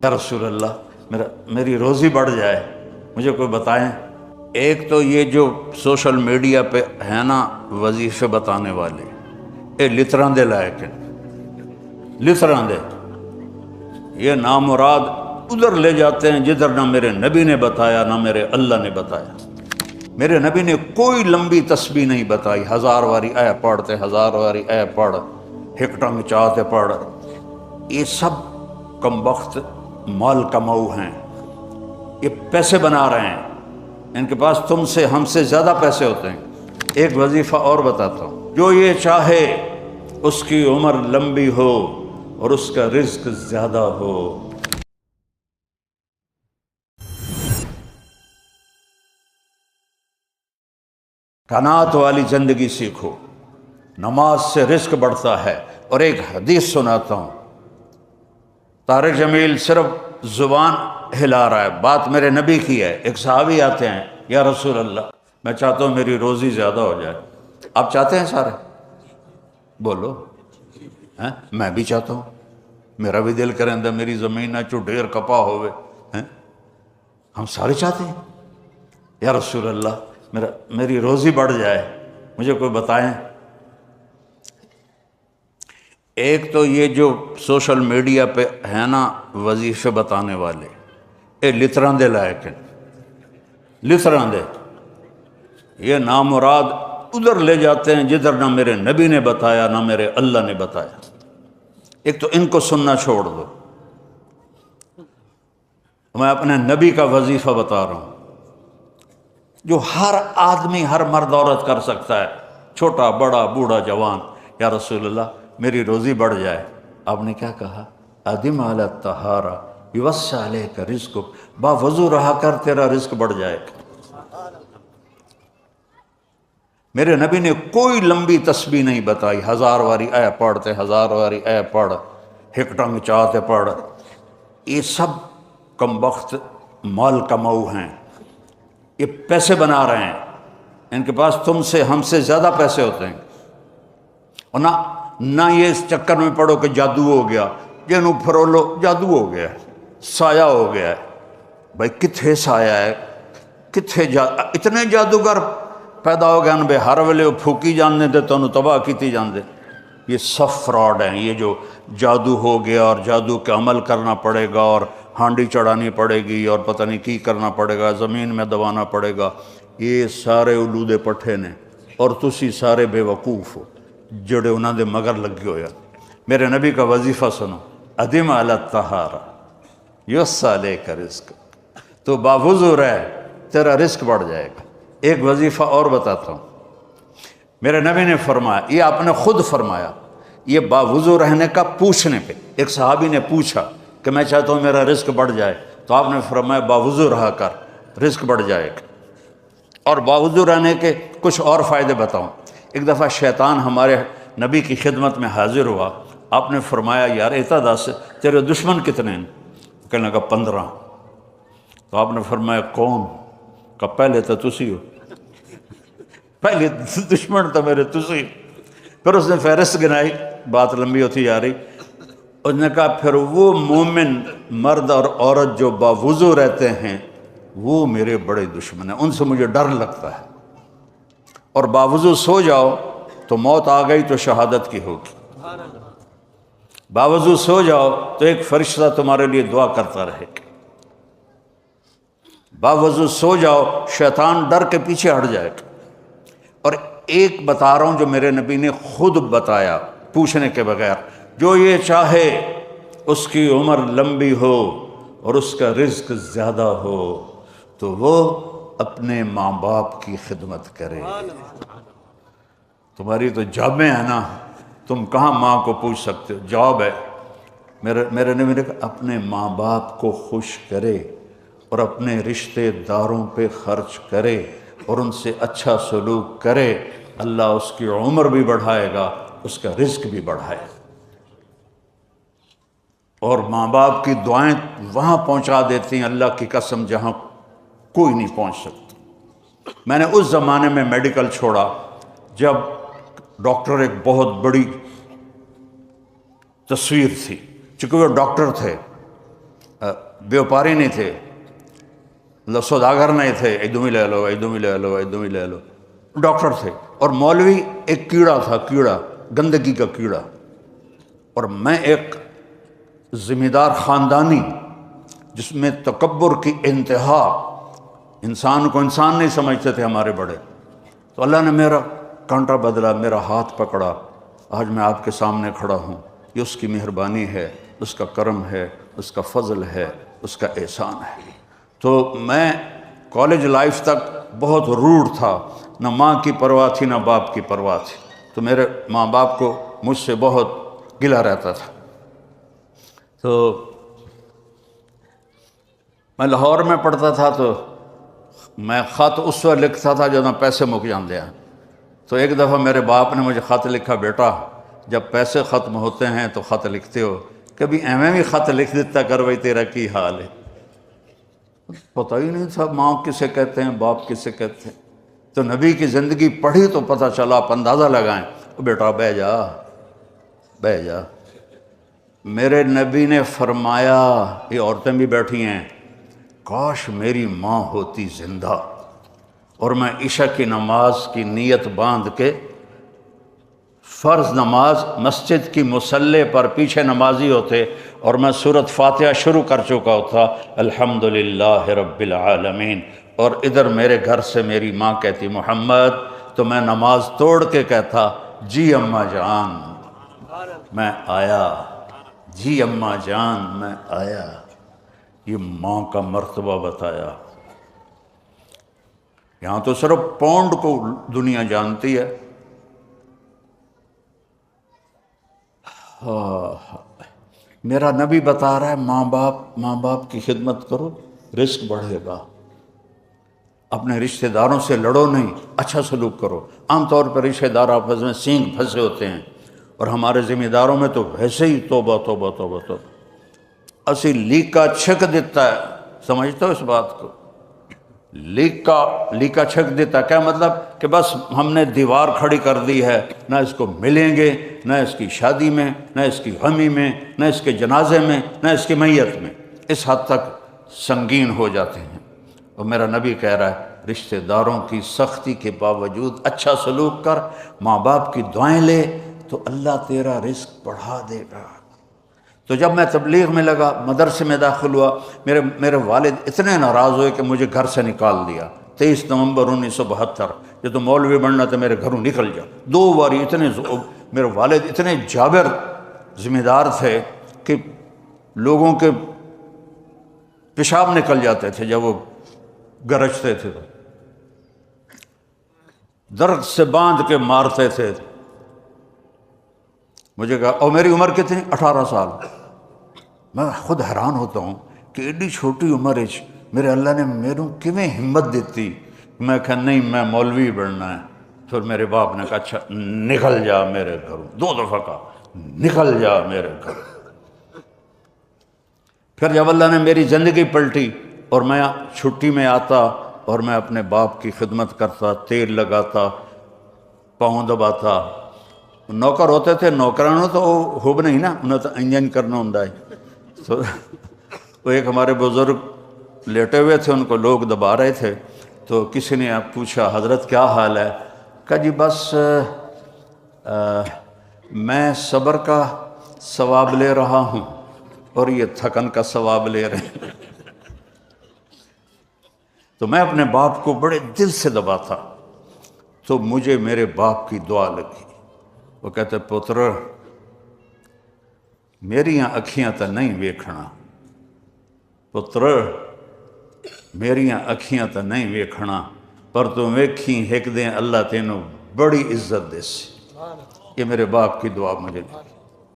یا رسول اللہ میری روزی بڑھ جائے، مجھے کوئی بتائیں۔ ایک تو یہ جو سوشل میڈیا پہ ہے نا وظیفے بتانے والے، اے لتران دے لائق ہیں، لتران دے، یہ نامراد ادھر لے جاتے ہیں جدھر نہ میرے نبی نے بتایا نہ میرے اللہ نے بتایا۔ میرے نبی نے کوئی لمبی تسبیح نہیں بتائی، 1000 واری اے پڑھتے، 1000 واری اے پڑھ، ہکٹنگ چاہتے پڑھ۔ یہ سب کم وقت مال کماؤ ہیں، یہ پیسے بنا رہے ہیں، ان کے پاس تم سے ہم سے زیادہ پیسے ہوتے ہیں۔ ایک وظیفہ اور بتاتا ہوں، جو یہ چاہے اس کی عمر لمبی ہو اور اس کا رزق زیادہ ہو۔ قناعت والی زندگی سیکھو، نماز سے رزق بڑھتا ہے۔ اور ایک حدیث سناتا ہوں، طارق جمیل صرف زبان ہلا رہا ہے، بات میرے نبی کی ہے۔ ایک صحابی آتے ہیں، یا رسول اللہ میں چاہتا ہوں میری روزی زیادہ ہو جائے۔ آپ چاہتے ہیں سارے؟ بولو، میں بھی چاہتا ہوں، میرا بھی دل کریں دا میری زمین نہ چو ڈھیر کپا ہوئے، ہم سارے چاہتے ہیں۔ یا رسول اللہ میری روزی بڑھ جائے، مجھے کوئی بتائیں۔ ایک تو یہ جو سوشل میڈیا پہ ہے نا وظیفے بتانے والے، اے لتران دے لائق ہیں، لتران دے، یہ نامراد ادھر لے جاتے ہیں جدھر نہ میرے نبی نے بتایا نہ میرے اللہ نے بتایا۔ ایک تو ان کو سننا چھوڑ دو، میں اپنے نبی کا وظیفہ بتا رہا ہوں جو ہر آدمی، ہر مرد عورت کر سکتا ہے، چھوٹا بڑا بوڑھا جوان۔ یا رسول اللہ میری روزی بڑھ جائے۔ آپ نے کیا کہا؟ ادم علی الطہارہ یوسع علیک رزقک، با وضو رہا کر تیرا رزق بڑھ جائے گا۔ میرے نبی نے کوئی لمبی تسبیح نہیں بتائی، 1000 واری اے پڑھتے، 1000 واری اے پڑھ، ہکٹنگ چاہتے پڑھ۔ یہ سب کم وقت مال کماؤ ہیں، یہ پیسے بنا رہے ہیں، ان کے پاس تم سے ہم سے زیادہ پیسے ہوتے ہیں۔ اور نہ یہ اس چکر میں پڑو کہ جادو ہو گیا، جنوں پھرولو جادو ہو گیا ہے، سایہ ہو گیا ہے۔ بھائی کتھے سایہ ہے، کتھے اتنے جادوگر پیدا ہو گئے ان بے ہر ویلے وہ پھوکی جاندے تے تو انہوں تباہ کیتی جاندے۔ یہ سب فراڈ ہیں، یہ جو جادو ہو گیا اور جادو کے عمل کرنا پڑے گا اور ہانڈی چڑھانی پڑے گی اور پتہ نہیں کی کرنا پڑے گا، زمین میں دبانا پڑے گا، یہ سارے اولودے پٹھے نے، اور تسی سارے بے وقوف ہو جڑے انہاں دے مگر لگے ہویا۔ میرے نبی کا وظیفہ سنو، ادم علی الطہارہ یوسع علیک رزق، تو باوضو رہ تیرا رزق بڑھ جائے گا۔ ایک وظیفہ اور بتاتا ہوں، میرے نبی نے فرمایا، یہ آپ نے خود فرمایا، یہ باوضو رہنے کا پوچھنے پہ، ایک صحابی نے پوچھا کہ میں چاہتا ہوں میرا رزق بڑھ جائے، تو آپ نے فرمایا باوضو رہا کر، رزق بڑھ جائے گا۔ اور باوضو رہنے کے کچھ اور فائدے بتاؤں۔ ایک دفعہ شیطان ہمارے نبی کی خدمت میں حاضر ہوا، آپ نے فرمایا یار ایتا دس تیرے دشمن کتنے ہیں؟ کہنے لگا 15۔ تو آپ نے فرمایا کون؟ کہ پہلے تو تسی ہو، پہلے دشمن تو میرے تسی۔ پھر اس نے فہرست گنائی، بات لمبی ہوتی جا رہی۔ اس نے کہا پھر وہ مومن مرد اور عورت جو باوضو رہتے ہیں وہ میرے بڑے دشمن ہیں، ان سے مجھے ڈر لگتا ہے۔ اور باوضو سو جاؤ تو موت آ گئی تو شہادت کی ہوگی، باوضو سو جاؤ تو ایک فرشتہ تمہارے لیے دعا کرتا رہے گا، باوضو سو جاؤ شیطان ڈر کے پیچھے ہٹ جائے گا۔ اور ایک بتا رہا ہوں جو میرے نبی نے خود بتایا پوچھنے کے بغیر، جو یہ چاہے اس کی عمر لمبی ہو اور اس کا رزق زیادہ ہو تو وہ اپنے ماں باپ کی خدمت کرے۔ تمہاری تو جابیں ہیں نا، تم کہاں ماں کو پوچھ سکتے ہو، جاب ہے۔ میرے نبی نے کہا اپنے ماں باپ کو خوش کرے اور اپنے رشتہ داروں پہ خرچ کرے اور ان سے اچھا سلوک کرے، اللہ اس کی عمر بھی بڑھائے گا، اس کا رزق بھی بڑھائے گا۔ اور ماں باپ کی دعائیں وہاں پہنچا دیتی ہیں اللہ کی قسم جہاں کوئی نہیں پہنچ سکتا۔ میں نے اس زمانے میں میڈیکل چھوڑا جب ڈاکٹر ایک بہت بڑی تصویر تھی، چونکہ وہ ڈاکٹر تھے بیوپاری نہیں تھے، سوداگر نہیں تھے، ادھم ہی لے لو ادھم ہی لے لو ادھم ہی لے لو، ڈاکٹر تھے۔ اور مولوی ایک کیڑا تھا، کیڑا، گندگی کا کیڑا، اور میں ایک ذمہ دار خاندانی جس میں تکبر کی انتہا، انسان کو انسان نہیں سمجھتے تھے ہمارے بڑے۔ تو اللہ نے میرا کانٹا بدلا، میرا ہاتھ پکڑا، آج میں آپ کے سامنے کھڑا ہوں۔ یہ اس کی مہربانی ہے، اس کا کرم ہے، اس کا فضل ہے، اس کا احسان ہے۔ تو میں کالج لائف تک بہت روڈ تھا، نہ ماں کی پرواہ تھی نہ باپ کی پرواہ تھی، تو میرے ماں باپ کو مجھ سے بہت گلہ رہتا تھا۔ تو میں لاہور میں پڑھتا تھا، تو میں خط اس وقت لکھتا تھا جب پیسے مک جاندے ہیں۔ تو ایک دفعہ میرے باپ نے مجھے خط لکھا، بیٹا جب پیسے ختم ہوتے ہیں تو خط لکھتے ہو، کبھی ایویں بھی خط لکھ دیتا کر بھائی تیرا کی حال ہے۔ پتہ ہی نہیں تھا ماں کسے کہتے ہیں، باپ کسے کہتے ہیں۔ تو نبی کی زندگی پڑھی تو پتہ چلا، آپ اندازہ لگائیں۔ بیٹا بہ جا بہ جا۔ میرے نبی نے فرمایا، یہ عورتیں بھی بیٹھی ہیں، کاش میری ماں ہوتی زندہ اور میں عشاء کی نماز کی نیت باندھ کے فرض نماز مسجد کی مصلی پر پیچھے نمازی ہوتے اور میں سورۃ فاتحہ شروع کر چکا ہوتا، الحمدللہ رب العالمین، اور ادھر میرے گھر سے میری ماں کہتی محمد، تو میں نماز توڑ کے کہتا جی اماں جان میں آیا، جی اماں جان میں آیا۔ یہ ماں کا مرتبہ بتایا۔ یہاں تو صرف پونڈ کو دنیا جانتی ہے۔ میرا نبی بتا رہا ہے ماں باپ کی خدمت کرو، رزق بڑھے گا۔ اپنے رشتہ داروں سے لڑو نہیں، اچھا سلوک کرو۔ عام طور پر رشتہ دار آپس میں سینگ پھنسے ہوتے ہیں، اور ہمارے ذمہ داروں میں تو ویسے ہی توبہ توبہ توبہ توبہ، اسی لیکا چھک دیتا ہے۔ سمجھتے ہو اس بات کو؟ لیکا چھک دیتا، کیا مطلب؟ کہ بس ہم نے دیوار کھڑی کر دی ہے، نہ اس کو ملیں گے، نہ اس کی شادی میں، نہ اس کی غمی میں، نہ اس کے جنازے میں، نہ اس کی میت میں۔ اس حد تک سنگین ہو جاتے ہیں۔ اور میرا نبی کہہ رہا ہے رشتہ داروں کی سختی کے باوجود اچھا سلوک کر، ماں باپ کی دعائیں لے، تو اللہ تیرا رزق بڑھا دے گا۔ تو جب میں تبلیغ میں لگا، مدرسے میں داخل ہوا، میرے والد اتنے ناراض ہوئے کہ مجھے گھر سے نکال دیا۔ 23 نومبر 1972، یہ تو مولوی بننا تو میرے گھروں نکل جا۔ 2 بار میرے والد اتنے جابر ذمہ دار تھے کہ لوگوں کے پیشاب نکل جاتے تھے جب وہ گرجتے تھے، تو درد سے باندھ کے مارتے تھے۔ مجھے کہا، اور میری عمر کتنی؟ 18 سال۔ میں خود حیران ہوتا ہوں کہ ایڈی چھوٹی عمر میرے اللہ نے میروں کیویں ہمت دیتی۔ میں کہا نہیں، میں مولوی بننا ہے۔ پھر میرے باپ نے کہا اچھا نکل جا میرے گھروں، 2 دفعہ کہا نکل جا میرے گھر۔ پھر جب اللہ نے میری زندگی پلٹی اور میں چھٹی میں آتا اور میں اپنے باپ کی خدمت کرتا، تیل لگاتا، پاؤں دباتا۔ نوکر ہوتے تھے، نوکرانوں تو خوب نہیں نا، انہیں تو انجن کرنا ہوں۔ تو وہ ایک ہمارے بزرگ لیٹے ہوئے تھے، ان کو لوگ دبا رہے تھے، تو کسی نے پوچھا حضرت کیا حال ہے؟ کہا جی بس میں صبر کا ثواب لے رہا ہوں اور یہ تھکن کا ثواب لے رہے ہیں۔ تو میں اپنے باپ کو بڑے دل سے دباتا، تو مجھے میرے باپ کی دعا لگی۔ وہ کہتے پتر میریاں اکھیاں تا نہیں ویکھنا، پتر میریاں اکھیاں تا نہیں ویکھنا، پر تو ویکھی ایک دن اللہ تینوں بڑی عزت دے سی۔ یہ میرے باپ کی دعا مجھے